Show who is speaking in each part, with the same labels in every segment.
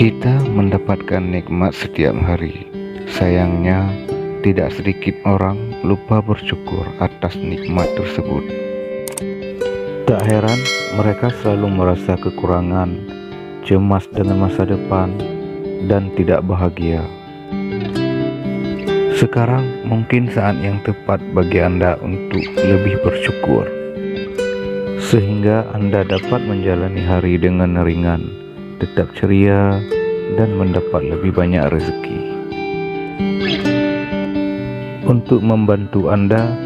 Speaker 1: Kita mendapatkan nikmat setiap hari. Sayangnya, tidak sedikit orang lupa bersyukur atas nikmat tersebut. Tak heran mereka selalu merasa kekurangan, cemas dengan masa depan, dan tidak bahagia. Sekarang mungkin saat yang tepat bagi Anda untuk lebih bersyukur, sehingga Anda dapat menjalani hari dengan ringan, tetap ceria, dan mendapat lebih banyak rezeki. Untuk membantu Anda,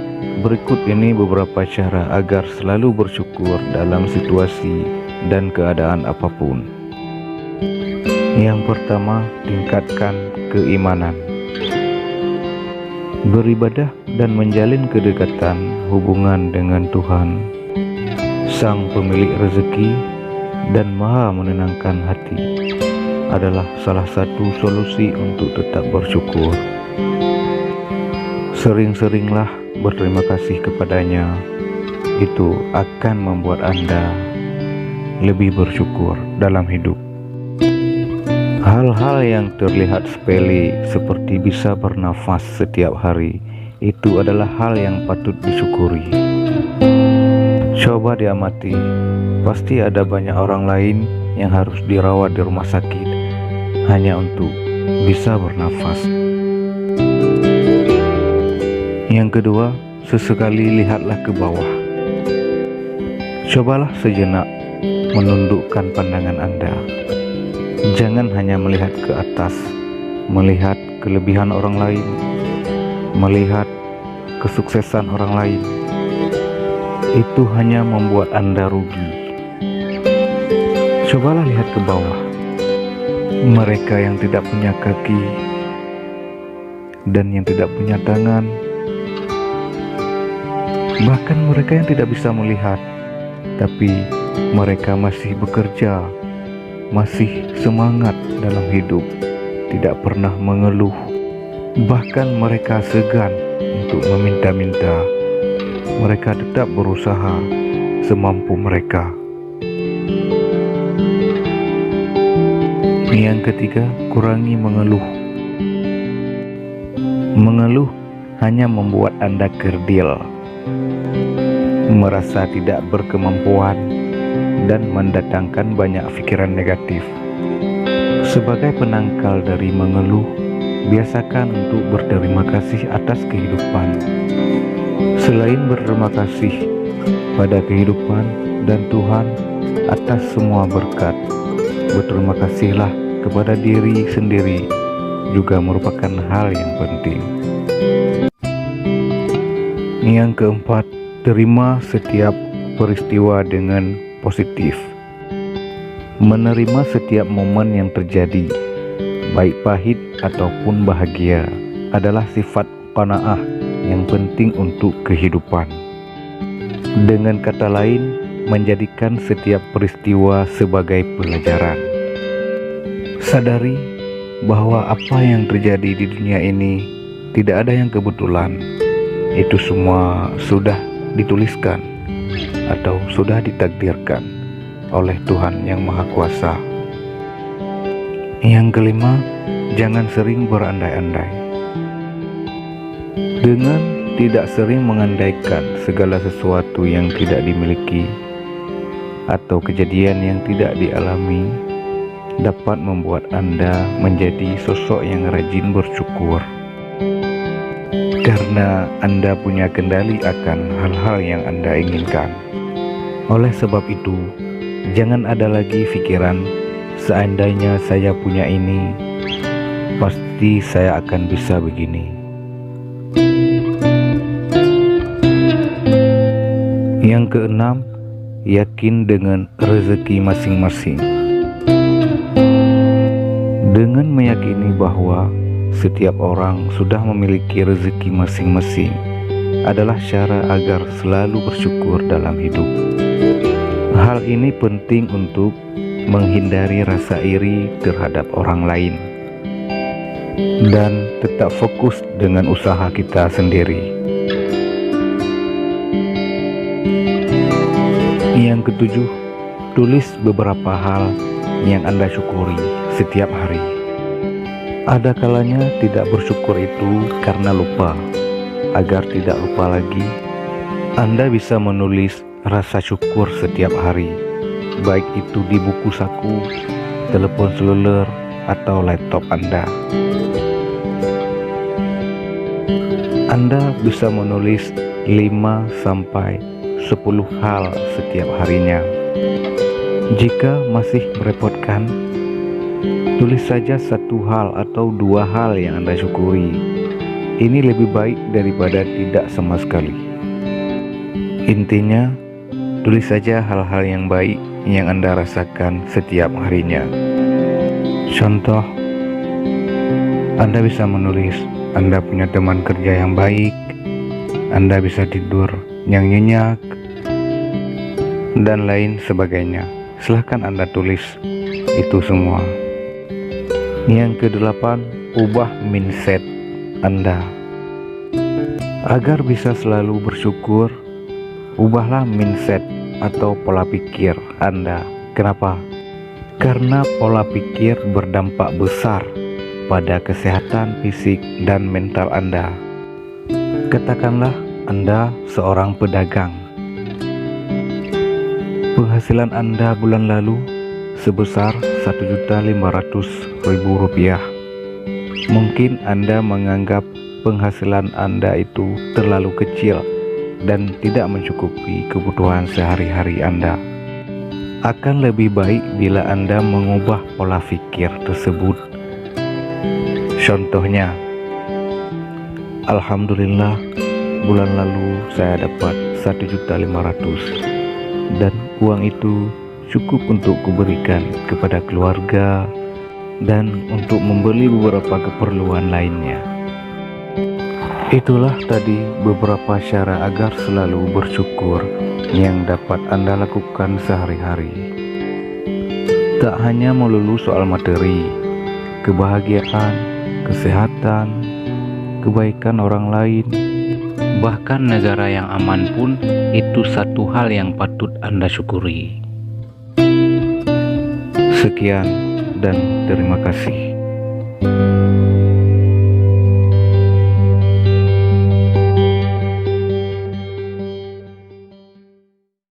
Speaker 1: berikut ini beberapa cara agar selalu bersyukur dalam situasi dan keadaan apapun. Yang pertama, tingkatkan keimanan. Beribadah dan menjalin kedekatan hubungan dengan Tuhan, Sang Pemilik rezeki dan Maha menenangkan hati, adalah salah satu solusi untuk tetap bersyukur. Sering-seringlah berterima kasih kepadanya. Itu akan membuat Anda lebih bersyukur dalam hidup. Hal-hal yang terlihat sepele seperti bisa bernafas setiap hari, itu adalah hal yang patut disyukuri. Coba diamati, pasti ada banyak orang lain yang harus dirawat di rumah sakit hanya untuk bisa bernafas. Yang kedua, sesekali lihatlah ke bawah. Cobalah sejenak menundukkan pandangan Anda. Jangan hanya melihat ke atas, melihat kelebihan orang lain, melihat kesuksesan orang lain. Itu hanya membuat Anda rugi. Cobalah lihat ke bawah. Mereka yang tidak punya kaki dan yang tidak punya tangan, bahkan mereka yang tidak bisa melihat, tapi mereka masih bekerja, masih semangat dalam hidup, tidak pernah mengeluh. Bahkan mereka segan untuk meminta-minta. Mereka tetap berusaha semampu mereka. Yang ketiga, kurangi mengeluh. Mengeluh hanya membuat Anda kerdil, merasa tidak berkemampuan, dan mendatangkan banyak pikiran negatif. Sebagai penangkal dari mengeluh, biasakan untuk berterima kasih atas kehidupan. Selain berterima kasih pada kehidupan dan Tuhan atas semua berkat, berterima kasihlah kepada diri sendiri juga merupakan hal yang penting. Yang keempat, terima setiap peristiwa dengan positif. Menerima setiap momen yang terjadi, baik pahit ataupun bahagia, adalah sifat qanaah yang penting untuk kehidupan. Dengan kata lain, menjadikan setiap peristiwa sebagai pelajaran. Sadari bahwa apa yang terjadi di dunia ini tidak ada yang kebetulan. Itu semua sudah dituliskan atau sudah ditakdirkan oleh Tuhan yang Maha Kuasa. Yang kelima, jangan sering berandai-andai. Dengan tidak sering mengandaikan segala sesuatu yang tidak dimiliki atau kejadian yang tidak dialami, dapat membuat Anda menjadi sosok yang rajin bersyukur. Karena Anda punya kendali akan hal-hal yang Anda inginkan. Oleh sebab itu, jangan ada lagi pikiran, seandainya saya punya ini, pasti saya akan bisa begini. Yang keenam, yakin dengan rezeki masing-masing. Dengan meyakini bahwa setiap orang sudah memiliki rezeki masing-masing adalah cara agar selalu bersyukur dalam hidup. Hal ini penting untuk menghindari rasa iri terhadap orang lain dan tetap fokus dengan usaha kita sendiri. Yang ketujuh, tulis beberapa hal yang Anda syukuri setiap hari. Ada kalanya tidak bersyukur itu karena lupa. Agar tidak lupa lagi, Anda bisa menulis rasa syukur setiap hari, baik itu di buku saku, telepon seluler, atau laptop Anda. Anda bisa menulis 5-10 hal setiap harinya. Jika masih merepotkan, tulis saja 1 hal atau 2 hal yang Anda syukuri. Ini lebih baik daripada tidak sama sekali. Intinya, tulis saja hal-hal yang baik yang Anda rasakan setiap harinya. Contoh, Anda bisa menulis Anda punya teman kerja yang baik, Anda bisa tidur yang nyenyak, dan lain sebagainya. Silahkan Anda tulis itu semua. Yang ke-8, ubah mindset Anda. Agar bisa selalu bersyukur, ubahlah mindset atau pola pikir Anda. Kenapa? Karena pola pikir berdampak besar pada kesehatan fisik dan mental Anda. Katakanlah Anda seorang pedagang. Penghasilan Anda bulan lalu sebesar Rp1.500.000. Mungkin Anda menganggap penghasilan Anda itu terlalu kecil dan tidak mencukupi kebutuhan sehari-hari Anda. Akan lebih baik bila Anda mengubah pola pikir tersebut. Contohnya, alhamdulillah bulan lalu saya dapat 1.500.000 dan uang itu cukup untuk kuberikan kepada keluarga dan untuk membeli beberapa keperluan lainnya. Itulah tadi beberapa cara agar selalu bersyukur yang dapat Anda lakukan sehari-hari. Tak hanya melulu soal materi, kebahagiaan, kesehatan, kebaikan orang lain, bahkan negara yang aman pun itu satu hal yang patut Anda syukuri. Sekian dan terima kasih.